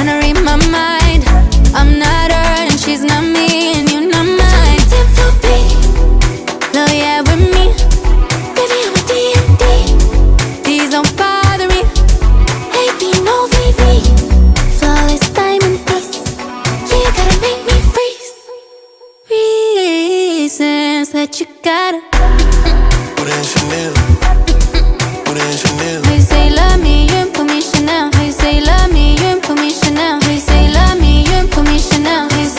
trying to read my mind. I'm not her and she's not me, and you're not mine. Tip for me, no, yeah, with me. Baby, I'm a D&D. Please don't bother me. Baby, no VV. Flawless diamond piece. Yeah, you gotta make me freeze. Reasons that you gotta. Put in Chanel.